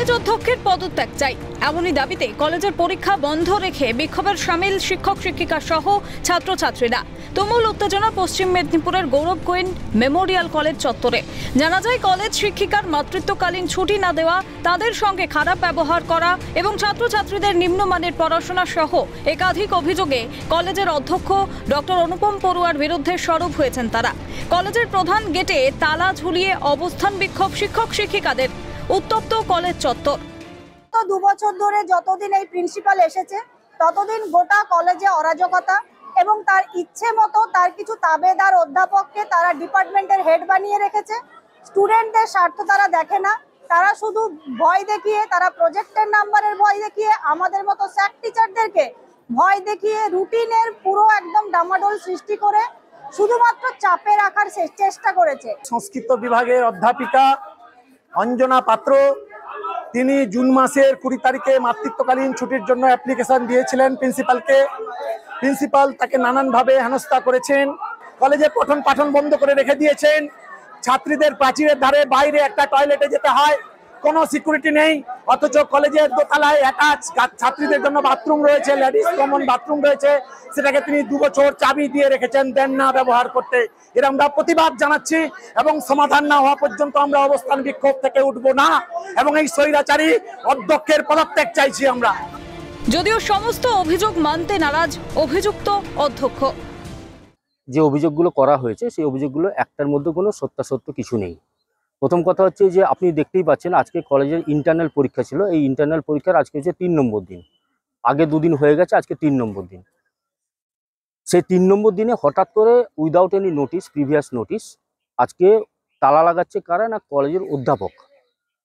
College অধ্যক্ষের পদত্যাগ চাই, এমনই দাবিতে কলেজের পরীক্ষা বন্ধ রেখে বিক্ষোভের সামিল শিক্ষক শিক্ষিকা সহ ছাত্রছাত্রীরা। তুমুল উত্তেজনা পশ্চিম মেদিনীপুরের গৌরব কুইন মেমোরিয়াল কলেজ চত্বরে। জানা যায়, কলেজ শিক্ষিকার মাতৃত্বকালীন ছুটি না দেওয়া, তাদের সঙ্গে খারাপ ব্যবহার করা এবং ছাত্রছাত্রীদের নিম্নমানের পড়াশোনা সহ একাধিক অভিযোগে কলেজের অধ্যক্ষ ডক্টর অনুপম পড়ুয়ার বিরুদ্ধে সরব হয়েছেন তারা। কলেজের প্রধান গেটে তালা ঝুলিয়ে অবস্থান বিক্ষোভ শিক্ষক শিক্ষিকাদের। উত্তপ্ত কলেজ চত্বর। 2 বছর ধরে যতদিন এই প্রিন্সিপাল এসেছে ততদিন গোটা কলেজে অরাজকতা এবং তার ইচ্ছে মতো তার কিছু তাবেদার অধ্যাপককে তারা ডিপার্টমেন্টের হেড বানিয়ে রেখেছে। স্টুডেন্টদের স্বার্থ তারা দেখে না, তারা শুধু ভয় দেখিয়ে, তারা প্রজেক্টের নাম্বারের ভয় দেখিয়ে, আমাদের মতো স্যাক টিচারদেরকে ভয় দেখিয়ে রুটিনের পুরো একদম ডামাডোল সৃষ্টি করে শুধুমাত্র চাপে রাখার চেষ্টা করেছে। সংস্কৃত বিভাগের অধ্যাপিকা অঞ্জনা পাত্র, তিনি জুন মাসের 20 তারিখে মাতৃত্বকালীন ছুটির জন্য অ্যাপ্লিকেশন দিয়েছিলেন প্রিন্সিপালকে। প্রিন্সিপাল তাকে নানানভাবে হেনস্থা করেছেন, কলেজে পঠন পাঠন বন্ধ করে রেখে দিয়েছেন। ছাত্রীদের প্রাচীরের ধারে বাইরে একটা টয়লেটে যেতে হয়, কোনো সিকিউরিটি নেই, অথচ কলেজের দোতলায় অ্যাটাচ ছাত্রীদের জন্য বাথরুম রয়েছে, লেডিস কমন বাথরুম রয়েছে, সেটাকে তিনি 2 বছর চাবি দিয়ে রেখেছেন, দেন না ব্যবহার করতে। এর আমরা প্রতিবাদ জানাচ্ছি এবং সমাধান না হওয়া পর্যন্ত আমরা অবস্থান বিক্ষোভ থেকে উঠবো না এবং এই স্বৈরাচারী অধ্যক্ষের পদত্যাগ চাইছি আমরা। যদিও সমস্ত অভিযোগ মানতে নারাজ অভিযুক্ত অধ্যক্ষ। যে অভিযোগগুলো করা হয়েছে সেই অভিযোগগুলো একটার মধ্যে কোনো সত্যাসত্য কিছু নেই। প্রথম কথা হচ্ছে যে আপনি দেখতেই পাচ্ছেন আজকে কলেজের ইন্টারনাল পরীক্ষা ছিল। এই ইন্টারনাল পরীক্ষার আজকে হচ্ছে 3 নম্বর দিন। আগে 2 দিন হয়ে গেছে, আজকে 3 নম্বর দিন। সেই 3 নম্বর দিনে হঠাৎ করে without any notice, previous notice, আজকে তালা লাগাচ্ছে কারা না কলেজের অধ্যাপক,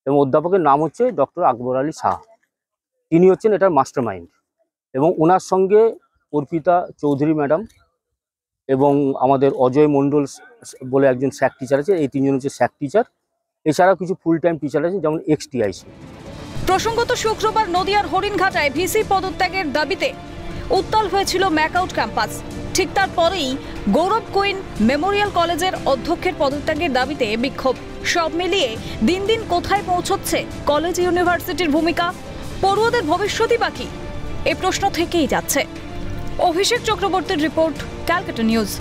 এবং অধ্যাপকের নাম হচ্ছে ডক্টর আকবর আলী শাহ। তিনি হচ্ছেন এটার মাস্টার মাইন্ড এবং ওনার সঙ্গে অর্পিতা চৌধুরী ম্যাডাম এবং আমাদের অজয় মণ্ডল বলে একজন স্যাক টিচার আছে। এই 3জন হচ্ছে স্যাক টিচার। এছাড়াও কিছু ফুল টাইম টিচার আছে, যেমন XTIC। প্রসঙ্গত শুক্রবার নদিয়ার হরিণঘাটায় ভিসি পদত্যাগের দাবিতে উত্তাল হয়েছিল ম্যাকআউট ক্যাম্পাস। ঠিক তারপরেই গৌরব কুইন মেমোরিয়াল কলেজের অধ্যক্ষের পদত্যাগের দাবিতে বিক্ষোভ। সব মিলিয়ে দিন দিন কোথায় পৌঁছচ্ছে কলেজ ইউনিভার্সিটির ভূমিকা? পড়ুয়াদের ভবিষ্যৎই বাকি, এই প্রশ্ন থেকেই যাচ্ছে। অভিষেক চক্রবর্তীর রিপোর্ট, ক্যালকাটা নিউজ।